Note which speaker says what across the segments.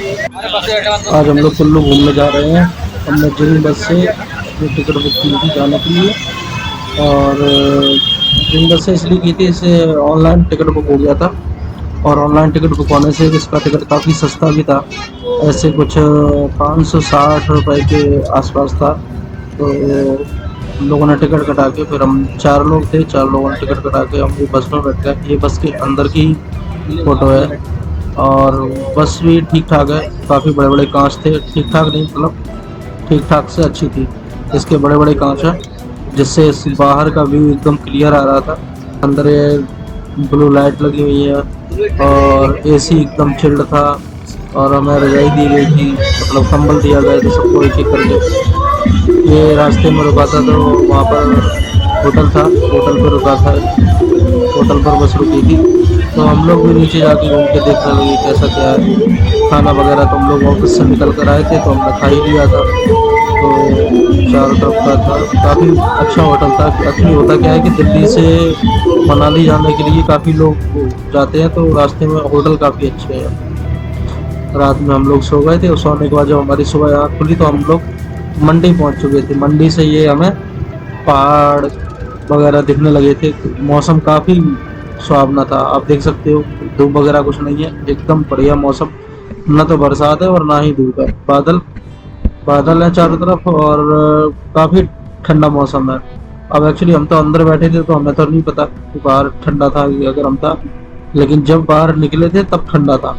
Speaker 1: आज हम लोग कुल्लू घूमने जा रहे हैं। हमने जिन बस से अपनी टिकट बुक की थी जाने के लिए, और जिन बस से इसलिए की थी, इससे ऑनलाइन टिकट बुक हो गया था। और ऑनलाइन टिकट बुक होने से इसका टिकट काफ़ी सस्ता भी था, ऐसे कुछ 560 रुपये के आसपास था। तो हम लोगों ने टिकट कटा के, फिर हम 4 लोग थे, 4 लोगों ने टिकट कटा के हम ये बस में बैठ गए। ये बस के अंदर की फ़ोटो है, और बस भी ठीक ठाक है। काफ़ी बड़े बड़े कांच थे, ठीक ठाक नहीं मतलब ठीक ठाक से अच्छी थी। इसके बड़े बड़े कांच हैं, जिससे इस बाहर का व्यू एकदम क्लियर आ रहा था। अंदर ये ब्लू लाइट लगी हुई है, और एसी एकदम चिल्ड था, और हमें रजाई दी गई थी, मतलब कंबल दिया गया था सबको एक एक करके। ये रास्ते में रुका था, तो वहाँ पर होटल था, होटल पर रुका था, होटल पर बस रुकी थी। तो हम लोग भी नीचे जाके घूम के देखने लगे कैसा क्या है। खाना वगैरह तो हम लोग ऑफिस से निकल कर आए थे, तो हमने खा ही लिया था। तो चारों तरफ का था, काफ़ी अच्छा होटल था। एक्चुअली होता क्या है कि दिल्ली से मनाली जाने के लिए काफ़ी लोग जाते हैं, तो रास्ते में होटल काफ़ी अच्छे हैं। रात में हम लोग सो गए थे, और सोने के बाद जब हमारी सुबह आँख खुली, तो हम लोग मंडी पहुंच चुके थे। मंडी से ये हमें पहाड़ वगैरह दिखने लगे थे। मौसम काफ़ी सुहावना था, आप देख सकते हो। धूप वगैरह कुछ नहीं है, एकदम बढ़िया मौसम। न तो बरसात है और ना ही धूप है, बादल बादल है चारों तरफ, और काफ़ी ठंडा मौसम है। अब एक्चुअली हम तो अंदर बैठे थे, तो हमें तो नहीं पता कि बाहर ठंडा था या गर्म था, लेकिन जब बाहर निकले थे तब ठंडा था।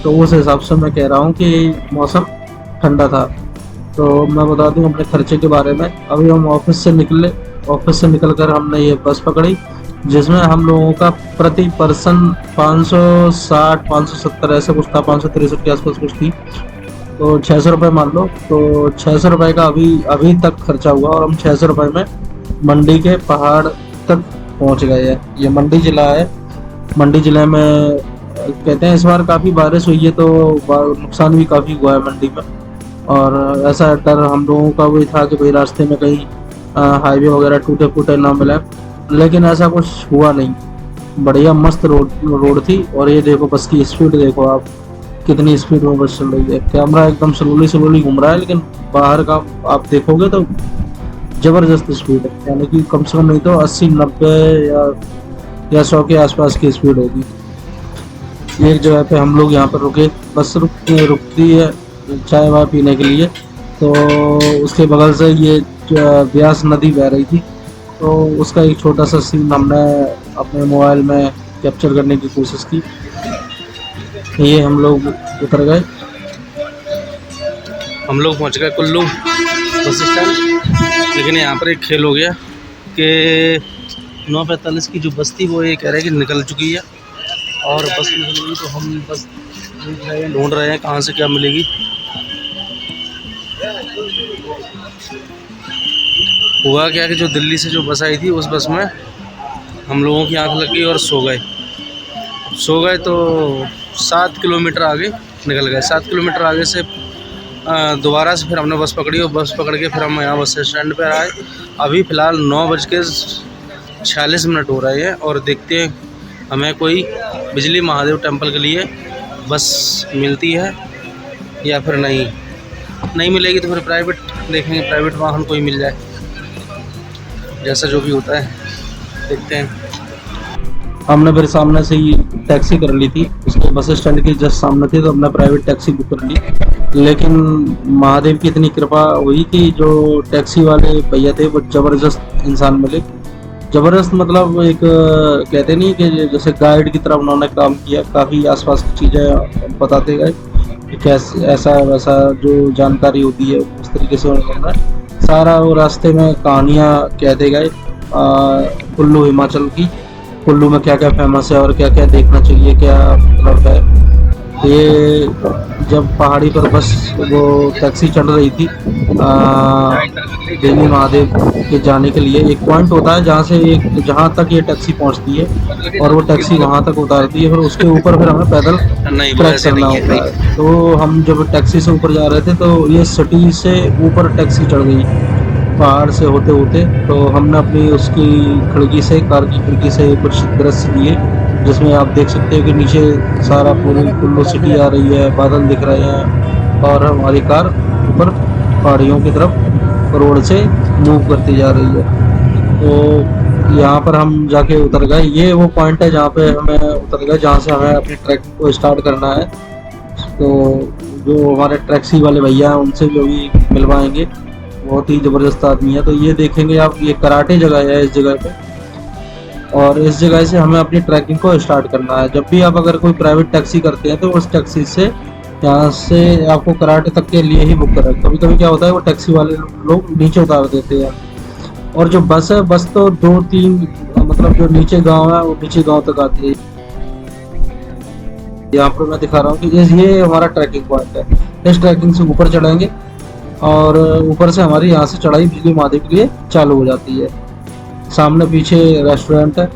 Speaker 1: तो उस हिसाब से मैं कह रहा हूँ कि मौसम ठंडा था। तो मैं बता दूं अपने खर्चे के बारे में। अभी हम ऑफिस से निकले, ऑफिस से निकल कर हमने ये बस पकड़ी, जिसमें हम लोगों का प्रति पर्सन 560 570 ऐसा कुछ था, 563 के आसपास कुछ थी। तो 600 रुपये मान लो। तो 600 रुपये का अभी तक खर्चा हुआ, और हम 600 रुपये में मंडी के पहाड़ तक पहुंच गए हैं। ये मंडी ज़िला है। मंडी ज़िले में कहते हैं इस बार काफ़ी बारिश हुई है, तो नुकसान भी काफ़ी हुआ है मंडी में। और ऐसा डर हम लोगों का भी था कि भाई रास्ते में कहीं हाईवे वगैरह टूटे फूटे ना मिले, लेकिन ऐसा कुछ हुआ नहीं। बढ़िया मस्त रोड थी। और ये देखो बस की स्पीड देखो आप, कितनी स्पीड में बस चल रही है। कैमरा एकदम स्लोली स्लोली घूम रहा है, लेकिन बाहर का आप देखोगे तो ज़बरदस्त स्पीड है, यानी कि कम से कम नहीं तो 80 90 या 100 के आसपास की स्पीड होगी। एक जगह पे हम लोग यहाँ पर रुके, बस रुकती है चाय वाय पीने के लिए। तो उसके बगल से ये ब्यास नदी बह रही थी, तो उसका एक छोटा सा सीन हमने अपने मोबाइल में कैप्चर करने की कोशिश की। ये हम लोग उतर गए,
Speaker 2: हम लोग पहुंच गए कुल्लू बस स्टैंड। लेकिन यहाँ पर एक खेल हो गया कि 9:45 की जो बस थी वो ये कह रहे हैं कि निकल चुकी है, और बस निकल गई। तो हम बस ढूंढ रहे हैं कहाँ से क्या मिलेगी। हुआ क्या कि जो दिल्ली से जो बस आई थी, उस बस में हम लोगों की आंख लग गई और सो गए। तो 7 किलोमीटर आगे निकल गए। 7 किलोमीटर आगे से दोबारा से फिर हमने बस पकड़ी, और बस पकड़ के फिर हम यहाँ बस स्टैंड पर आए। अभी फ़िलहाल 9:46 हो रहे हैं, और देखते हैं हमें कोई बिजली महादेव टेम्पल के लिए बस मिलती है या फिर नहीं मिलेगी। तो फिर प्राइवेट देखेंगे, प्राइवेट वाहन कोई मिल जाए, जैसा जो भी होता है देखते हैं।
Speaker 1: हमने फिर सामने से ही टैक्सी कर ली थी, उसके बस स्टैंड के जस्ट सामने थी, तो हमने प्राइवेट टैक्सी बुक कर ली। लेकिन महादेव की इतनी कृपा हुई कि जो टैक्सी वाले भैया थे वो ज़बरदस्त इंसान मिले। ज़बरदस्त मतलब एक कहते नहीं कि जैसे गाइड की तरह उन्होंने काम किया। काफ़ी आसपास की चीज़ें बताते गए कि कैसे ऐसा वैसा जो जानकारी होती है उस तरीके से उन्होंने सारा वो रास्ते में कहानियाँ कहते गए। कुल्लू हिमाचल की, कुल्लू में क्या क्या फेमस है और क्या क्या देखना चाहिए, क्या मतलब है। ये जब पहाड़ी पर बस वो टैक्सी चढ़ रही थी देवी महादेव के जाने के लिए, एक पॉइंट होता है जहाँ तक ये टैक्सी पहुँचती है, और वो टैक्सी वहाँ तक उतारती है। फिर उसके ऊपर फिर हमें पैदल ट्रैक करना होता है। तो हम जब टैक्सी से ऊपर जा रहे थे, तो ये सिटी से ऊपर टैक्सी चढ़ गई पहाड़ से होते होते। तो हमने अपनी उसकी खिड़की से, कार की खिड़की से कुछ दृश्य लिए, जिसमें आप देख सकते हो कि नीचे सारा पूरी कुल्लू सिटी आ रही है, बादल दिख रहे हैं और हमारी कार ऊपर पहाड़ियों की तरफ रोड से मूव करती जा रही है। तो यहाँ पर हम जाके उतर गए। ये वो पॉइंट है जहाँ पे हमें उतर गए, जहाँ से हमें अपनी ट्रैकिंग को स्टार्ट करना है। तो जो हमारे टैक्सी वाले भैया हैं उनसे भी अभी मिलवाएंगे, बहुत ही ज़बरदस्त आदमी है। तो ये देखेंगे आप, ये कराटे जगह है इस जगह पे, और इस जगह से हमें अपनी ट्रैकिंग को स्टार्ट करना है। जब भी आप अगर कोई प्राइवेट टैक्सी करते हैं तो उस टैक्सी से यहाँ से आपको कराटे तक के लिए ही बुक करें। कभी कभी क्या होता है वो टैक्सी वाले लोग नीचे उतार देते हैं। और जो बस है, बस तो 2-3 मतलब जो नीचे गांव है वो नीचे गांव तक आती है। यहाँ पर मैं दिखा रहा हूँ कि ये हमारा ट्रैकिंग पॉइंट है। इस ट्रैकिंग से ऊपर चढ़ेंगे और ऊपर से हमारी यहाँ से चढ़ाई बिजली महादेव के लिए चालू हो जाती है। सामने पीछे रेस्टोरेंट है,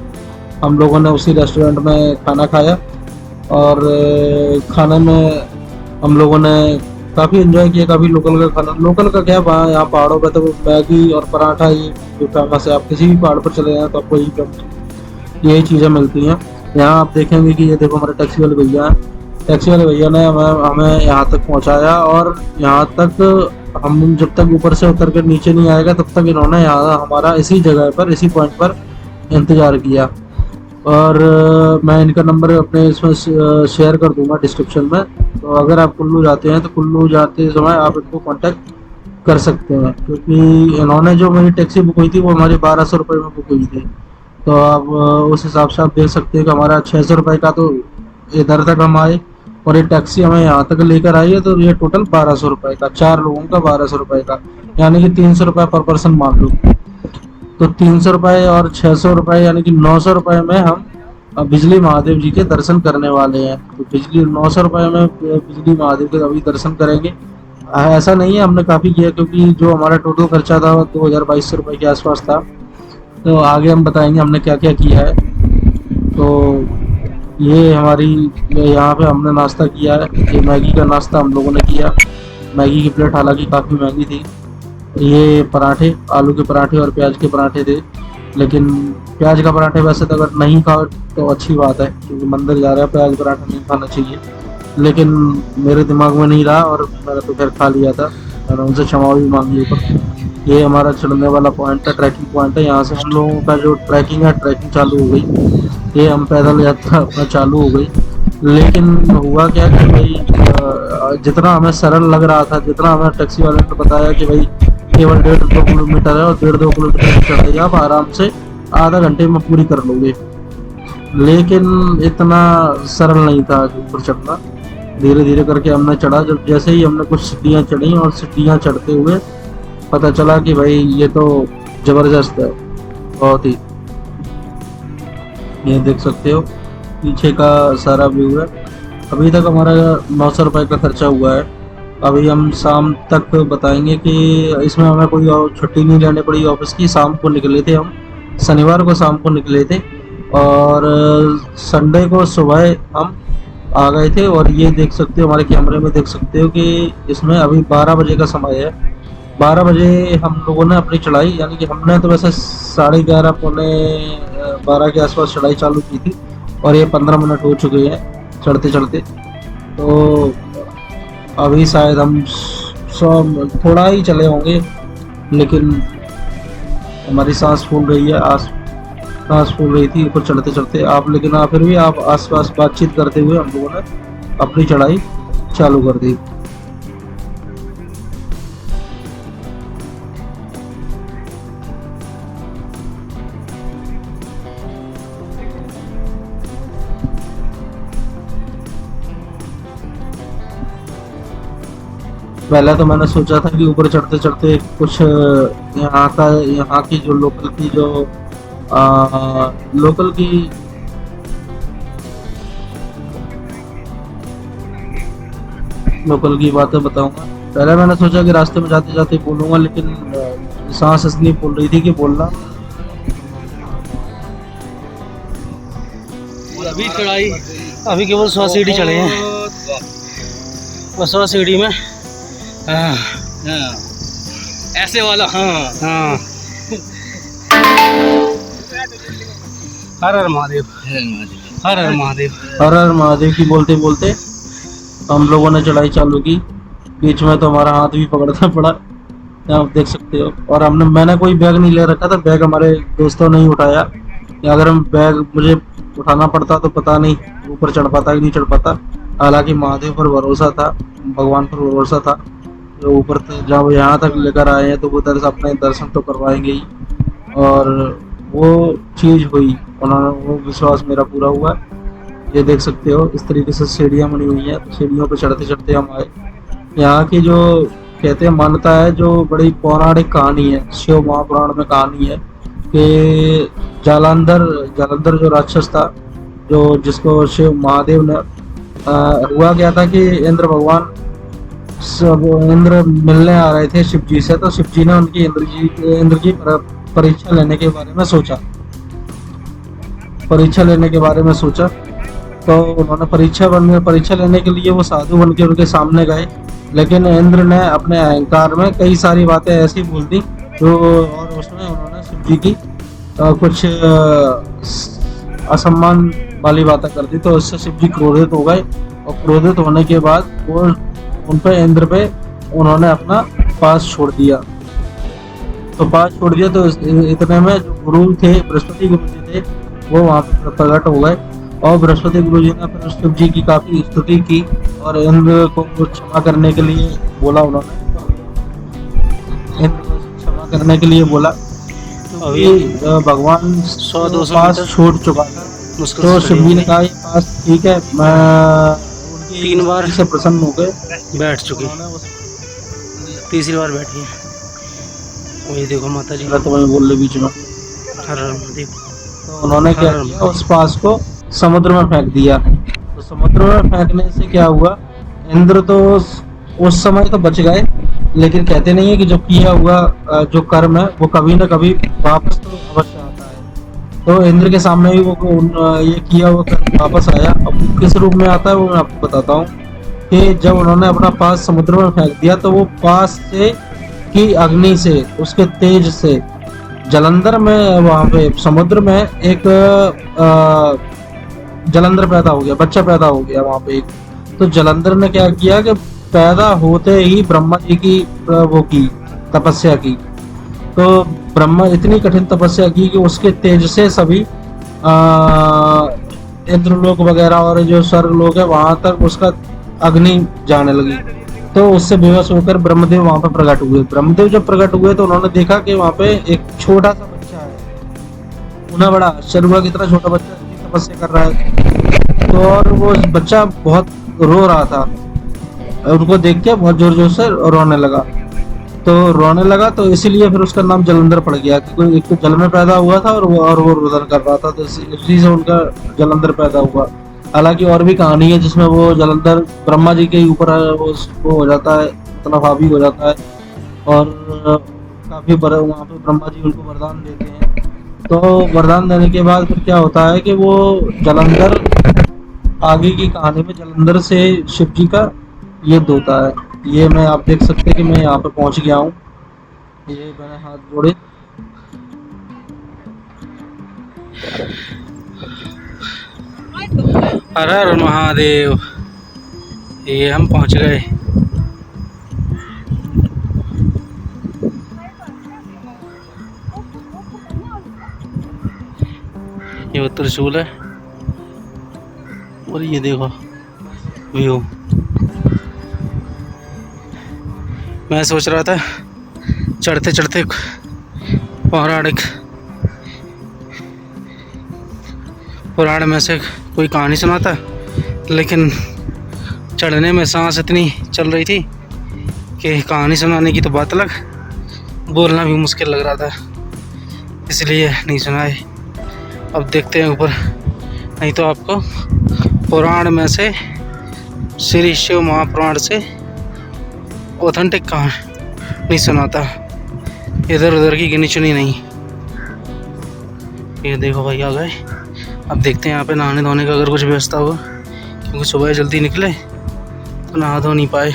Speaker 1: हम लोगों ने उसी रेस्टोरेंट में खाना खाया और खाने में हम लोगों ने काफ़ी एंजॉय किया। काफ़ी लोकल का खाना, लोकल का क्या, यहाँ पहाड़ों पे तो मैगी और पराठा ये जो फेमस है। आप किसी भी पहाड़ पर चले जाएं तो आपको यही चीज़ें मिलती हैं। यहाँ आप देखेंगे कि ये देखो हमारे टैक्सी वाले भैया हैं। टैक्सी वाले भैया ने हमें यहाँ तक पहुँचाया और यहाँ तक हम जब तक ऊपर से उतर कर नीचे नहीं आएगा तब तक इन्होंने यहाँ हमारा इसी जगह पर, इसी पॉइंट पर इंतज़ार किया। और मैं इनका नंबर अपने इसमें शेयर कर दूंगा डिस्क्रिप्शन में। तो अगर आप कुल्लू जाते हैं तो कुल्लू जाते समय आप इनको कांटेक्ट कर सकते हैं, क्योंकि इन्होंने जो मेरी टैक्सी बुक हुई थी वो हमारे 1200 रुपये में बुक हुई थी। तो आप उस हिसाब से आप देख सकते हैं कि हमारा 600 रुपये का तो इधर तक हम आए और ये टैक्सी हमें यहाँ तक लेकर आई है। तो ये टोटल 1200 रुपये का, 4 लोगों का 1200 रुपये का, यानी कि 300 रुपये पर पर्सन मान लो। तो 300 रुपये और 600 रुपये यानी कि 900 रुपये में हम बिजली महादेव जी के दर्शन करने वाले हैं। तो 900 रुपये में बिजली महादेव के अभी दर्शन करेंगे। ऐसा नहीं है, हमने काफ़ी किया, क्योंकि जो हमारा टोटल खर्चा था वो 2200 रुपये के आसपास था। तो आगे हम बताएंगे हमने क्या क्या किया है। तो ये हमारी यहाँ पे हमने नाश्ता किया है, ये मैगी का नाश्ता हम लोगों ने किया। मैगी की प्लेट हालांकि काफ़ी महंगी थी। ये पराठे, आलू के पराठे और प्याज के पराठे थे, लेकिन प्याज का पराठे वैसे तो अगर नहीं खाओ तो अच्छी बात है, क्योंकि मंदिर जा रहा है, प्याज पराठा नहीं खाना चाहिए। लेकिन मेरे दिमाग में नहीं रहा और मैंने तो खैर खा लिया था, मैंने उनसे क्षमा भी मांगी ऊपर। ये हमारा चढ़ने वाला पॉइंट है, ट्रैकिंग पॉइंट है। यहाँ से हम लोगों का जो ट्रैकिंग है, ट्रैकिंग चालू हो गई। ये हम पैदल यात्रा अपना चालू हो गई। लेकिन हुआ क्या कि भाई जितना हमें सरल लग रहा था, जितना हमें टैक्सी वाले ने बताया कि भाई केवल 1.5-2 किलोमीटर है और 1.5-2 किलोमीटर की चढ़ाई आप आराम से आधा घंटे में पूरी कर लोगे, लेकिन इतना सरल नहीं था ऊपर चढ़ना। धीरे धीरे करके हमने चढ़ा। जब जैसे ही हमने कुछ सीढ़ियाँ चढ़ी और सीढ़ियाँ चढ़ते हुए पता चला कि भाई ये तो ज़बरदस्त है बहुत ही। ये देख सकते हो पीछे का सारा व्यू है। अभी तक हमारा 900 रुपये का खर्चा हुआ है। अभी हम शाम तक बताएंगे कि इसमें हमें कोई छुट्टी नहीं लेनी पड़ी ऑफिस की। शाम को निकले थे हम, शनिवार को शाम को निकले थे और संडे को सुबह हम आ गए थे। और ये देख सकते हो हमारे कैमरे में, देख सकते हो कि इसमें अभी 12 बजे का समय है। 12 बजे हम लोगों ने अपनी चढ़ाई, यानी कि हमने तो वैसे 11:30 पौने 12 के आसपास चढ़ाई चालू की थी और ये 15 मिनट हो चुके हैं चढ़ते चढ़ते। तो अभी शायद हम थोड़ा ही चले होंगे, लेकिन हमारी सांस फूल रही है, सांस फूल रही थी ऊपर चढ़ते चढ़ते आप। लेकिन फिर भी आप आसपास बातचीत करते हुए हम लोगों ने अपनी चढ़ाई चालू कर दी। पहले तो मैंने सोचा था कि ऊपर चढ़ते चढ़ते कुछ यहाँ की जो लोकल की बातें बताऊंगा। पहले मैंने सोचा कि रास्ते में जाते जाते बोलूंगा, लेकिन सांस इतनी फूल रही थी कि बोलना।
Speaker 2: अभी चढ़ाई, अभी केवल 100 सीढ़ी चढ़े हैं और 100 सीढ़ी में ऐसे वाला हाँ हर हर महादेव। हर हर महादेव।
Speaker 1: हर हर महादेव की बोलते बोलते हम लोगों ने चढ़ाई चालू की। बीच में तो हमारा हाथ भी पकड़ना पड़ा, यहाँ आप देख सकते हो। और मैंने कोई बैग नहीं ले रखा था, बैग हमारे दोस्तों ने ही उठाया। या अगर हम बैग मुझे उठाना पड़ता तो पता नहीं ऊपर चढ़ पाता कि नहीं चढ़ पाता। हालांकि महादेव पर भरोसा था, भगवान पर भरोसा था। जो ऊपर जब यहाँ तक लेकर आए हैं तो वो अपने दर्शन तो करवाएंगे ही। और वो चीज़ हुई, उन्होंने वो विश्वास मेरा पूरा हुआ। ये देख सकते हो इस तरीके से सीढ़ियाँ बनी हुई हैं, तो सीढ़ियों पर चढ़ते चढ़ते हम आए। यहाँ की जो कहते हैं मान्यता है, जो बड़ी पौराणिक कहानी है, शिव महापुराण में कहानी है कि जालंधर जो राक्षस था, जो जिसको शिव महादेव ने हुआ क्या था कि इंद्र मिलने आ रहे थे शिव जी से। तो शिव जी ने उनकी इंद्र की परीक्षा लेने के बारे में सोचा। तो उन्होंने परीक्षा लेने के लिए वो साधु बन के उनके सामने गए। लेकिन इंद्र ने अपने अहंकार में कई सारी बातें ऐसी बोल दी जो, और उसमें उन्होंने शिव जी की कुछ असम्मान वाली बातें कर दी। तो उससे शिव जी क्रोधित हो गए, और क्रोधित होने के बाद वो इंद्र पे उन्होंने अपना पास छोड़ दिया। तो इतने में जो गुरु थे, बृहस्पति गुरु जी थे, वो वहाँ पे प्रकट हो गए। और बृहस्पति गुरु जी ने फिर शिव जी की काफी स्तुति की और इंद्र को क्षमा करने के लिए बोला।
Speaker 2: अभी
Speaker 1: भगवान
Speaker 2: 100-200
Speaker 1: पास
Speaker 2: मीटर
Speaker 1: छूट चुका था।
Speaker 2: मुश्किल
Speaker 1: तो
Speaker 2: से
Speaker 1: शिव जी
Speaker 2: चढ़ी
Speaker 1: ने कहा ये पास ठीक है, मैं
Speaker 2: 3 बार
Speaker 1: से प्रसन्न हो गए,
Speaker 2: बैठ चुकी, तीसरी बार बैठी है। वही देखो माता जी,
Speaker 1: तो मैं बोल रहे बीच में।
Speaker 2: हर हर महादेव।
Speaker 1: तो उन्होंने क्या किया, उस पास को समुद्र में फेंक दिया। तो समुद्र में फेंकने से क्या हुआ, इंद्र तो उस समय तो बच गए, लेकिन कहते नहीं है कि जो किया हुआ जो कर्म है वो कभी ना कभी वापस तो अवश्य आता है। तो इंद्र के सामने भी वो ये किया हुआ कर्म वापस आया। अब किस रूप में आता है वो मैं आपको बताता हूँ कि जब उन्होंने अपना पास समुद्र में फेंक दिया तो वो पास से की अग्नि से, उसके तेज से जलंधर में, वहाँ पे समुद्र में एक जलंधर पैदा हो गया, बच्चा पैदा हो गया वहाँ पे एक। तो जलंधर ने क्या किया कि पैदा होते ही ब्रह्मा जी की वो की तपस्या की। तो ब्रह्मा इतनी कठिन तपस्या की कि उसके तेज से सभी इंद्रलोक वगैरह और जो स्वर्ग लोक है वहां तक उसका अग्नि जाने लगी। तो उससे बेहोश होकर ब्रह्मदेव वहां पर प्रकट हुए। ब्रह्मदेव जब प्रकट हुए तो उन्होंने देखा कि वहां पे एक छोटा सा बच्चा है। उन्हें बड़ा आश्चर्य हुआ, कितना छोटा बच्चा तपस्या कर रहा है। तो और वो बच्चा बहुत रो रहा था, उनको देख के बहुत जोर जोर से रोने लगा। तो इसीलिए फिर उसका नाम जलंधर पड़ गया कि कोई एक तो जल में पैदा हुआ था और वो रुदन कर रहा था, तो इसी से उनका जलंधर पैदा हुआ। हालांकि और भी कहानी है जिसमें वो जलंधर ब्रह्मा जी के ऊपर वो हो जाता है, मतलब हावी हो जाता है, और काफी वहाँ पे ब्रह्मा जी उनको वरदान देते हैं। तो वरदान देने के बाद फिर क्या होता है कि वो जलंधर, आगे की कहानी में जलंधर से शिव जी का युद्ध होता है। ये मैं, आप देख सकते हैं कि मैं यहाँ पे पहुंच गया हूँ। ये मैंने हाथ जोड़े।
Speaker 2: हर हर महादेव। ये हम पहुंच गए। ये त्रिशूल है और ये देखो व्यू। मैं सोच रहा था चढ़ते चढ़ते पुराण में से कोई कहानी सुनाता, लेकिन चढ़ने में सांस इतनी चल रही थी कि कहानी सुनाने की तो बात अलग, बोलना भी मुश्किल लग रहा था, इसलिए नहीं सुनाए। अब देखते हैं ऊपर, नहीं तो आपको पुराण में से, श्री शिव महापुराण से ऑथेंटिक कहानी सुनाता, इधर उधर की गिनी चुनी नहीं। ये देखो भाई आ गए। अब देखते हैं यहाँ पे नहाने धोने का अगर कुछ व्यवस्था हो, क्योंकि सुबह जल्दी निकले तो नहा धो नहीं पाए,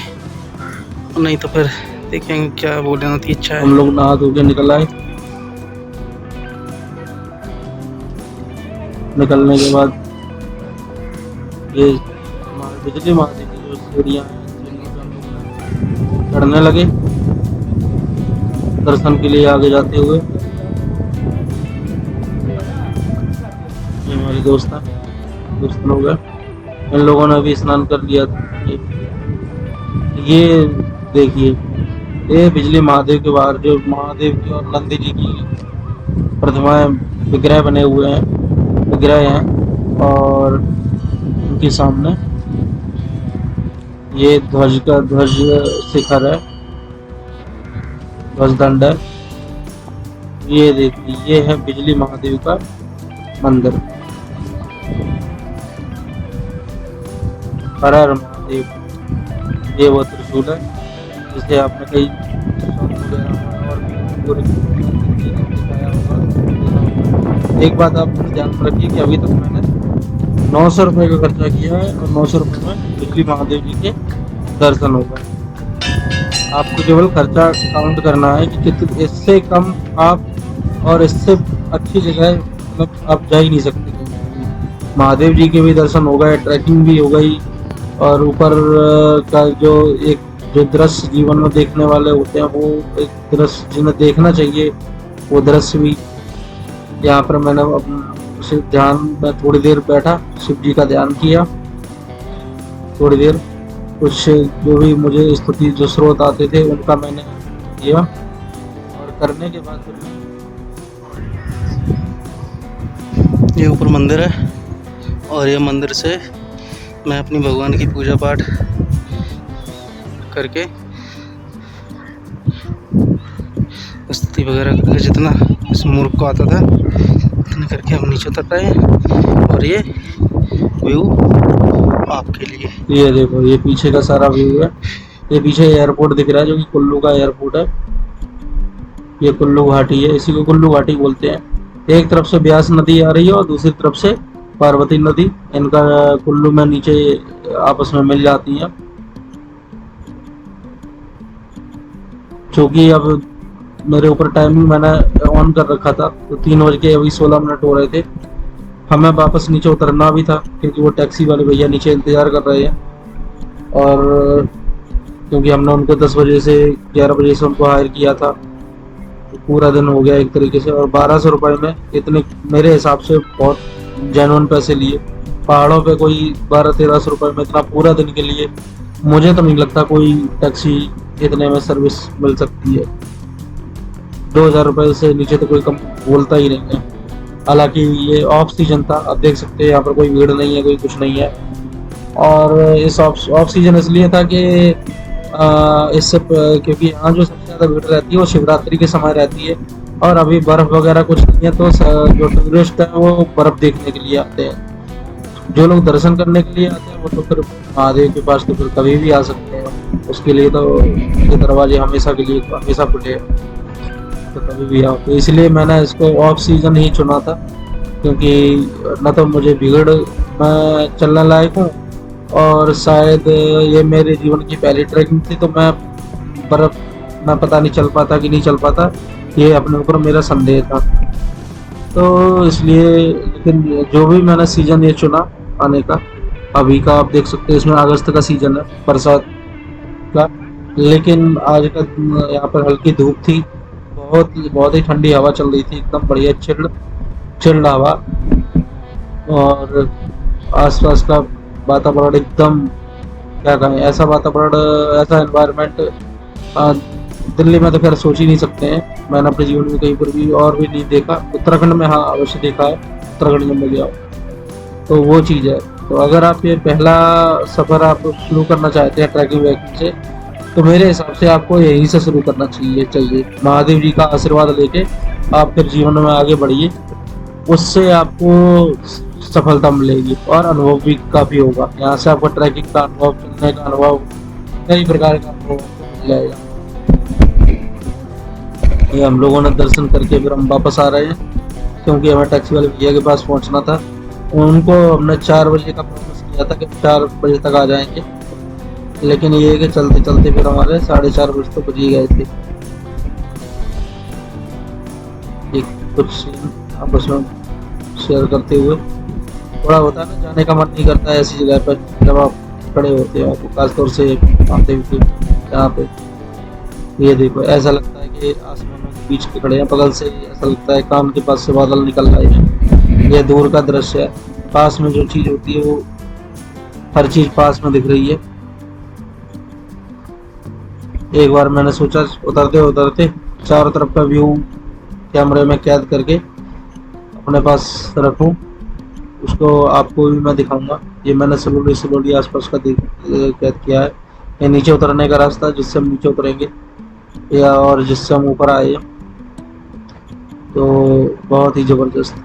Speaker 2: नहीं तो फिर देखेंगे क्या बोलने की इच्छा है।
Speaker 1: हम लोग नहा धो के निकल आए। निकलने के बाद ये हमारे बिजली महादेव की जो सीढ़ियाँ हैं, सीढ़ियों पे हम लोग चढ़ने लगे दर्शन के लिए आगे जाते हुए। ये हमारे दोस्त लोग हैं, इन लोगों ने भी स्नान कर लिया था। ये देखिए, ये बिजली महादेव के बाहर जो महादेव की और नंदी जी की प्रतिमाएं विग्रह बने हुए हैं, विग्रह हैं, और उनके सामने ये ध्वज शिखर है, ध्वज दंड है। ये देखिए, ये है बिजली महादेव का मंदिर। हर हर महादेव। ये वो त्रिशूल है जिसे आपने कई और पूरे दिखाया होगा। एक बात आप ध्यान में रखिए कि अभी तक मैंने 900 रुपये का खर्चा किया है और 900 रुपये में बिजली महादेव जी के दर्शन हो गए। आपको केवल खर्चा काउंट करना है कि कितने, इससे कम आप और इससे अच्छी जगह मतलब आप जा ही नहीं सकते। महादेव जी के भी दर्शन हो गए, ट्रैकिंग भी हो गई, और ऊपर का जो दृश्य जीवन में देखने वाले होते हैं, वो एक दृश्य जिन्हें देखना चाहिए वो दृश्य भी। यहाँ पर मैंने अपने ध्यान में थोड़ी देर बैठा, शिव जी का ध्यान किया थोड़ी देर, कुछ जो भी मुझे स्तुति जो स्रोत आते थे उनका मैंने किया, और करने के बाद
Speaker 2: ये ऊपर मंदिर है, और ये मंदिर से मैं अपनी भगवान की पूजा पाठ करके स्तुति वगैरह करके जितना इस मूर्ख को आता था उतना करके हम नीचे उतर रहे हैं। और ये व्यू आपके लिए,
Speaker 1: ये देखो, ये पीछे का सारा व्यू है। ये पीछे एयरपोर्ट दिख रहा है जो कि कुल्लू का एयरपोर्ट है। ये कुल्लू घाटी है, इसी को कुल्लू घाटी बोलते हैं। एक तरफ से ब्यास नदी आ रही है और दूसरी तरफ से पार्वती नदी, इनका कुल्लू में नीचे आपस में मिल जाती हैं। क्योंकि अब मेरे ऊपर टाइमिंग मैंने ऑन कर रखा था, तो 3:16 हो रहे थे। हमें वापस नीचे उतरना भी था क्योंकि वो टैक्सी वाले भैया नीचे इंतज़ार कर रहे हैं, और क्योंकि हमने उनको 10 बजे से 11 बजे से उनको हायर किया था, तो पूरा दिन हो गया एक तरीके से। और 1200 रुपये में इतने मेरे हिसाब से बहुत जेन्युइन पैसे लिए। पहाड़ों पे कोई 1200-1300 रुपये में इतना पूरा दिन के लिए मुझे तो नहीं लगता कोई टैक्सी इतने में सर्विस मिल सकती है। 2000 रुपये से नीचे तो कोई कम बोलता ही नहीं है। हालांकि ये ऑफ सीजन था, आप देख सकते हैं यहाँ पर कोई भीड़ नहीं है, कोई कुछ नहीं है। और इस ऑफ सीजन इसलिए था कि इससे क्योंकि यहाँ जो सबसे ज़्यादा भीड़ रहती है वो शिवरात्रि के समय रहती है, और अभी बर्फ़ वगैरह कुछ नहीं है, तो जो टूरिस्ट है वो बर्फ़ देखने के लिए आते हैं। जो लोग दर्शन करने के लिए आते हैं वो तो फिर महादेव के पास तो फिर कभी भी आ सकते हैं। उसके लिए तो ये दरवाजे हमेशा के लिए हमेशा खुले हैं, तो कभी भी आओ। तो इसलिए मैंने इसको ऑफ सीजन ही चुना था, क्योंकि न तो मुझे भीड़ में चलने लायक हूँ, और शायद ये मेरे जीवन की पहली ट्रैकिंग थी, तो मैं बर्फ़ में पता नहीं चल पाता कि नहीं चल पाता, ये अपने ऊपर मेरा संदेह था। तो इसलिए, लेकिन जो भी मैंने सीज़न ये चुना आने का, अभी का आप देख सकते हैं इसमें अगस्त का सीज़न है, बरसात का। लेकिन आज का यहाँ पर हल्की धूप थी, बहुत ही ठंडी हवा चल रही थी, एकदम बढ़िया चिल्ड हवा, और आसपास का वातावरण एकदम क्या कहें, ऐसा वातावरण, ऐसा एनवायरनमेंट दिल्ली में तो खैर सोच ही नहीं सकते हैं। मैंने अपने जीवन में कहीं पर भी और भी नहीं देखा। उत्तराखंड में हाँ अवश्य देखा है, उत्तराखंड जब मैं गया तो वो चीज़ है। तो अगर आप ये पहला सफ़र आप शुरू करना चाहते हैं ट्रैकिंग वैकिंग से, तो मेरे हिसाब से आपको यहीं से शुरू करना चाहिए। महादेव जी का आशीर्वाद लेके आप फिर जीवन में आगे बढ़िए, उससे आपको सफलता मिलेगी और अनुभव भी काफ़ी होगा। यहाँ से आपको ट्रैकिंग का अनुभव, चलने का अनुभव, कई प्रकार का अनुभव मिल जाएगा। ये हम लोगों ने दर्शन करके फिर हम वापस आ रहे हैं, क्योंकि हमें टैक्सी वाले भैया के पास पहुंचना था। उनको हमने 4 बजे का प्रॉमिस किया था कि 4 बजे तक आ जाएंगे, लेकिन ये है कि चलते चलते फिर हमारे 4:30 बजे तो बज ही गए थे। कुछ आपस में शेयर करते हुए थोड़ा होता है ना, जाने का मन नहीं करता है ऐसी जगह पर जब आप खड़े होते हो, तो खासतौर से मालदीव के यहाँ पे। ये देखो, ऐसा लगता है कि आसमानों के बीच के खड़े हैं, बगल से ऐसा लगता है कान के पास से बादल निकल रहे हैं। ये दूर का दृश्य है, पास में जो चीज़ होती है वो हर चीज़ पास में दिख रही है। एक बार मैंने सोचा उतरते उतरते चारों तरफ का व्यू कैमरे में कैद करके अपने पास रखूं, उसको आपको भी मैं दिखाऊंगा। ये मैंने स्लोली स्लोली आसपास का कैद किया है। ये नीचे उतरने का रास्ता जिससे हम नीचे उतरेंगे या और जिससे हम ऊपर आए, तो बहुत ही ज़बरदस्त।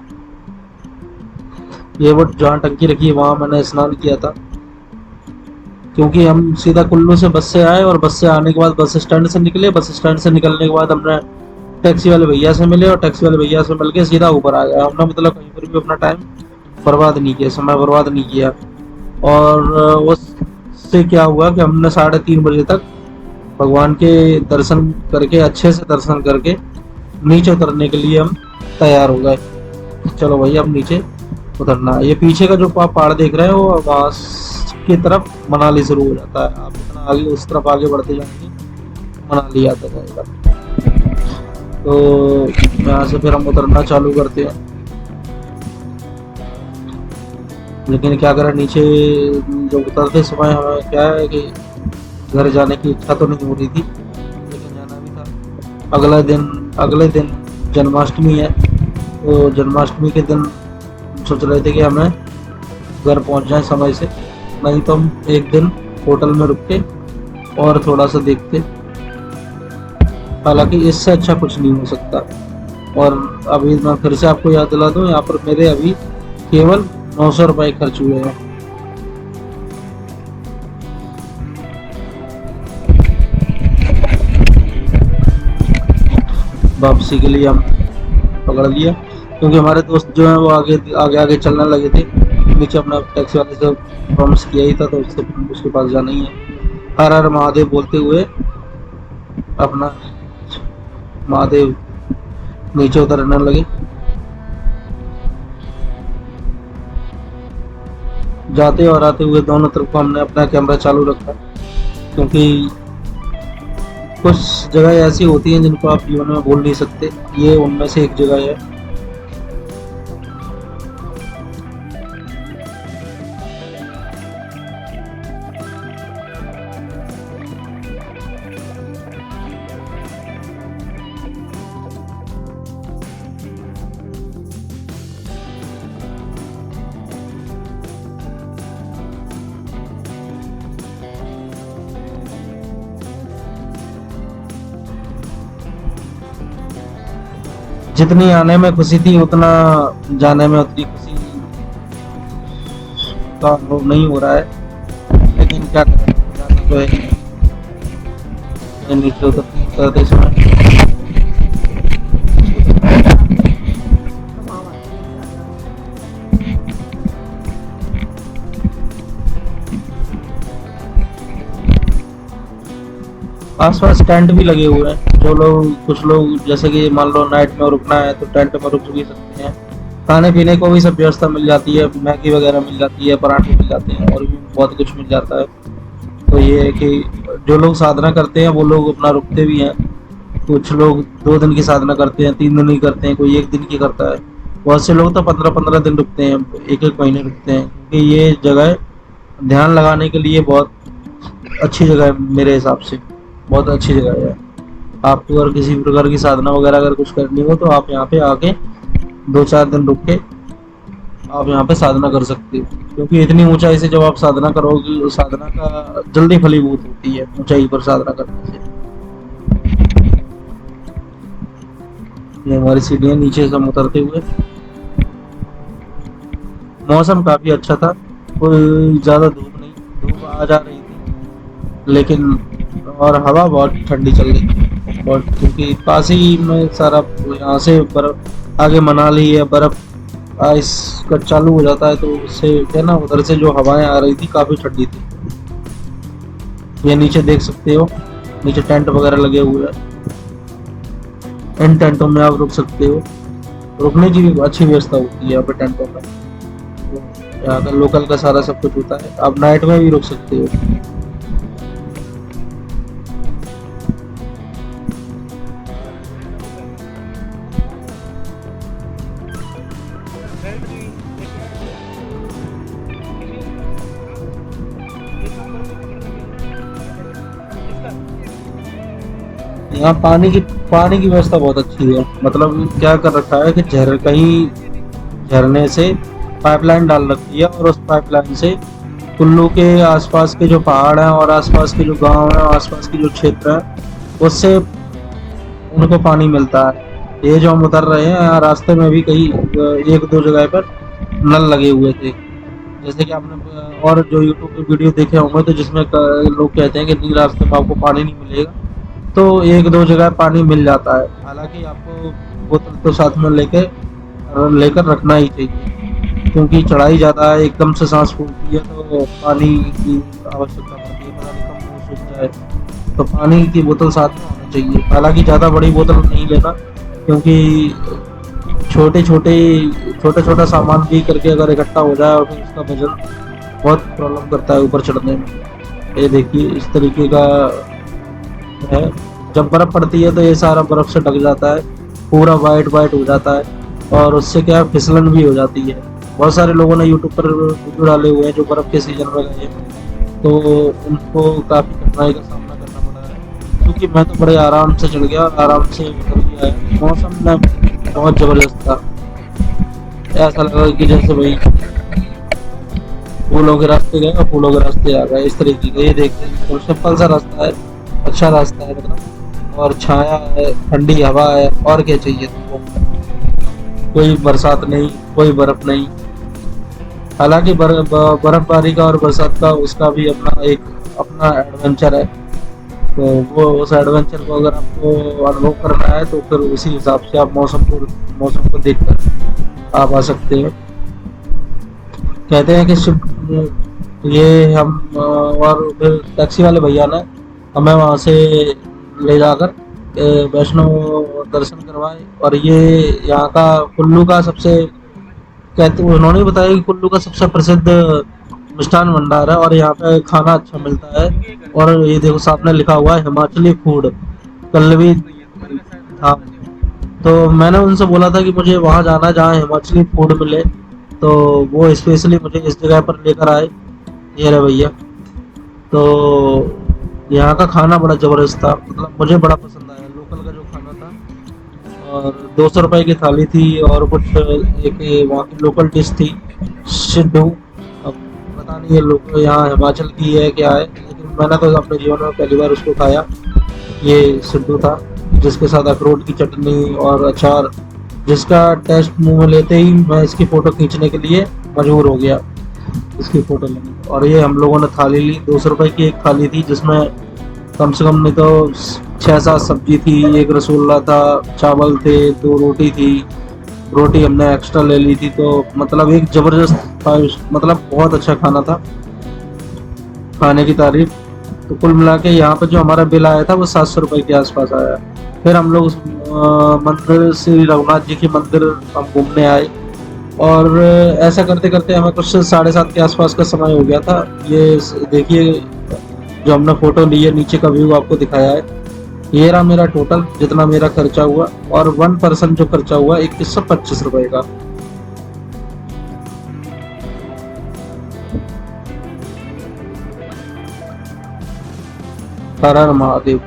Speaker 1: ये वो जहाँ टंकी रखी है वहाँ मैंने स्नान किया था, क्योंकि हम सीधा कुल्लू से बस से आए और बस से आने के बाद बस स्टैंड से निकले। बस स्टैंड से निकलने के बाद हमने टैक्सी वाले भैया से मिले और टैक्सी वाले भैया से मिलके सीधा ऊपर आ गया हमने। मतलब कहीं पर भी अपना टाइम बर्बाद नहीं किया, समय बर्बाद नहीं किया। और उससे क्या हुआ कि हमने 3:30 बजे तक भगवान के दर्शन करके, अच्छे से दर्शन करके नीचे उतरने के लिए हम तैयार हो गए। चलो भाई अब नीचे उतरना। ये पीछे का जो आप पहाड़ देख रहे हैं वो वहाँ की तरफ मनाली शुरू हो जाता है। आप इतना आगे उस तरफ आगे बढ़ते जाएंगे मनाली आता जाएगा। तो यहाँ से फिर हम उतरना चालू करते हैं। लेकिन क्या करें, नीचे जो उतरते समय हमें क्या है कि घर जाने की इच्छा तो नहीं हो रही थी, लेकिन जाना भी था। अगले दिन जन्माष्टमी है, तो जन्माष्टमी के दिन सोच रहे थे कि हमें घर पहुंच जाए समय से, नहीं तो हम एक दिन होटल में रुक के और थोड़ा सा देखते। हालांकि इससे अच्छा कुछ नहीं हो सकता। और अभी मैं फिर से आपको याद दिला दूं, यहाँ पर मेरे अभी केवल 900 रुपये खर्च हुए हैं। वापसी के लिए हम पकड़ लिया, क्योंकि हमारे दोस्त जो हैं वो आगे आगे आगे चलने लगे थे। नीचे अपना टैक्सी वाले से प्रॉमिस किया ही था, तो उसके पास जाना ही है। हर हर महादेव बोलते हुए अपना महादेव नीचे उतरने लगे। जाते और आते हुए दोनों तरफ हमने अपना कैमरा चालू रखा, क्योंकि कुछ जगह ऐसी होती हैं जिनको आप जीवन में भूल नहीं सकते। ये उनमें से एक जगह है। जितनी आने में खुशी थी उतना जाने में उतनी खुशी का अनुभव नहीं हो रहा है। लेकिन क्या करें, जाना तो है। नीचे उतरते समय आसपास टेंट भी लगे हुए हैं। जो लोग, कुछ लोग जैसे कि मान लो नाइट में रुकना है तो टेंट में रुक भी सकते हैं। खाने पीने को भी सब व्यवस्था मिल जाती है, मैगी वगैरह मिल जाती है, पराठे मिल जाते हैं और भी बहुत कुछ मिल जाता है। तो ये है कि जो लोग साधना करते हैं वो लोग अपना रुकते भी हैं। कुछ लोग 2 दिन की साधना करते हैं, 3 दिन की करते हैं, कोई 1 दिन की करता है। बहुत से लोग तो 15-15 दिन रुकते हैं, 1-1 महीने रुकते हैं, क्योंकि ये जगह ध्यान लगाने के लिए बहुत अच्छी जगह है। मेरे हिसाब से बहुत अच्छी जगह है। आपको अगर किसी प्रकार की साधना वगैरह अगर कुछ करनी हो तो आप यहाँ पे आके 2-4 दिन रुक के आप यहाँ पे साधना कर सकते हो, क्योंकि इतनी ऊंचाई से जब आप साधना करोगे, साधना का जल्दी फलीभूत होती है ऊंचाई पर साधना करने से। ये हमारी सीढ़ियाँ नीचे से हम उतरते हुए। मौसम काफी अच्छा था, कोई ज्यादा धूप नहीं, धूप आ जा रही थी लेकिन, और हवा बहुत ठंडी चल रही थी। और क्योंकि पास ही में सारा यहाँ से बर्फ, आगे मनाली है, बर्फ आइस का चालू हो जाता है, तो उससे क्या ना, उधर से जो हवाएं आ रही थी काफी ठंडी थी। ये नीचे देख सकते हो, नीचे टेंट वगैरह लगे हुए हैं। इन टेंटों में आप रुक सकते हो, रुकने की भी अच्छी व्यवस्था होती है यहाँ पे टेंटों में। यहाँ का लोकल का सारा सब कुछ होता है, आप नाइट में भी रुक सकते हो। यहाँ पानी की व्यवस्था बहुत अच्छी है। मतलब क्या कर रखा है कि कहीं झरने से पाइपलाइन डाल रखी है और उस पाइपलाइन से कुल्लू के आसपास के जो पहाड़ हैं और आसपास के जो गांव हैं, आसपास के जो क्षेत्र है, उससे उनको पानी मिलता है। ये जो हम उतर रहे हैं, यहाँ रास्ते में भी कई एक दो जगह पर नल लगे हुए थे। जैसे कि आपने और जो यूट्यूब पे वीडियो देखे होंगे तो जिसमें लोग कहते हैं कि नहीं, रास्ते में आपको पानी नहीं मिलेगा, तो एक दो जगह पानी मिल जाता है। हालांकि आपको बोतल तो साथ में लेकर रखना ही चाहिए, क्योंकि चढ़ाई ज़्यादा है, एकदम से सांस फूलती है तो पानी की आवश्यकता पड़ती है, पता नहीं कब मुँह सूख जाए, तो पानी की बोतल साथ में होनी चाहिए। हालांकि ज़्यादा बड़ी बोतल नहीं लेना, क्योंकि छोटा छोटा सामान भी करके अगर इकट्ठा हो जाए और फिर उसका वजन बहुत प्रॉब्लम करता है ऊपर चढ़ने में। ये देखिए इस तरीके का है। जब बर्फ़ पड़ती है तो ये सारा बर्फ़ से ढक जाता है, पूरा वाइट हो जाता है, और उससे क्या फिसलन भी हो जाती है। बहुत सारे लोगों ने यूट्यूब पर वीडियो डाले हुए हैं जो बर्फ़ के सीजन में गए हैं, तो उनको काफ़ी कठिनाई का सामना करना पड़ा है। क्योंकि मैं तो बड़े आराम से चढ़ गया, आराम से उतर गया है। मौसम ना बहुत ज़बरदस्त था, ऐसा लगा कि जैसे भाई फूलों के रास्ते गए और फूलों के रास्ते आ गए, इस तरीके का। ये देखते हैं तो सिंपल सा रास्ता है, अच्छा रास्ता है मतलब, और छाया है, ठंडी हवा है, और क्या चाहिए तुमको। कोई बरसात नहीं, कोई बर्फ नहीं। हालांकि बर्फबारी का और बरसात का उसका भी अपना एडवेंचर है, तो वो उस एडवेंचर को अगर आपको अनुभव करना है तो फिर उसी हिसाब से आप मौसम को देखकर आप आ सकते हैं। कहते हैं कि ये हम और फिर टैक्सी वाले भैया ने हमें वहाँ से ले जाकर वैष्णो दर्शन करवाए, और ये यहाँ का कुल्लू का उन्होंने बताया कि कुल्लू का सबसे प्रसिद्ध मिष्ठान भंडार है, और यहाँ पे खाना अच्छा मिलता है। और ये देखो सामने लिखा हुआ है हिमाचली फूड कल्लवी धाम। तो मैंने उनसे बोला था कि मुझे वहाँ जाना है जहाँ हिमाचली फूड मिले, तो वो स्पेशली मुझे इस जगह पर लेकर आए, ये रहे भैया। तो यहाँ का खाना बड़ा ज़बरदस्त था, मतलब मुझे बड़ा पसंद आया लोकल का जो खाना था। और 200 रुपए की थाली थी, और कुछ एक वहाँ की लोकल डिश थी सिड्डू। अब पता नहीं ये लोग यहाँ हिमाचल की है क्या है, लेकिन मैंने तो अपने जीवन में पहली बार उसको खाया। ये सिड्डू था जिसके साथ अखरोट की चटनी और अचार, जिसका टेस्ट मुंह में लेते ही मैं इसकी फ़ोटो खींचने के लिए मजबूर हो गया, इसकी फ़ोटो लेने। और ये हम लोगों ने थाली ली, 200 रुपए की एक थाली थी, जिसमें कम से कम नहीं तो 6-7 सब्जी थी, एक रसगुल्ला था, चावल थे, 2 रोटी थी। रोटी हमने एक्स्ट्रा ले ली थी, तो मतलब एक ज़बरदस्त था, मतलब बहुत अच्छा खाना था, खाने की तारीफ। तो कुल मिला के यहाँ पर जो हमारा बिल आया था वो 700 रुपये के आसपास आया। फिर हम लोग उस मंदिर श्री रघुनाथ जी के मंदिर हम घूमने आए, और ऐसा करते करते हमें कुछ 7:30 के आसपास का समय हो गया था। ये देखिए जो हमने फ़ोटो ली है, नीचे का व्यू आपको दिखाया है। ये रहा मेरा टोटल जितना मेरा खर्चा हुआ, और 1 पर्सन जो खर्चा हुआ 2125 रुपये का। हर हर महादेव।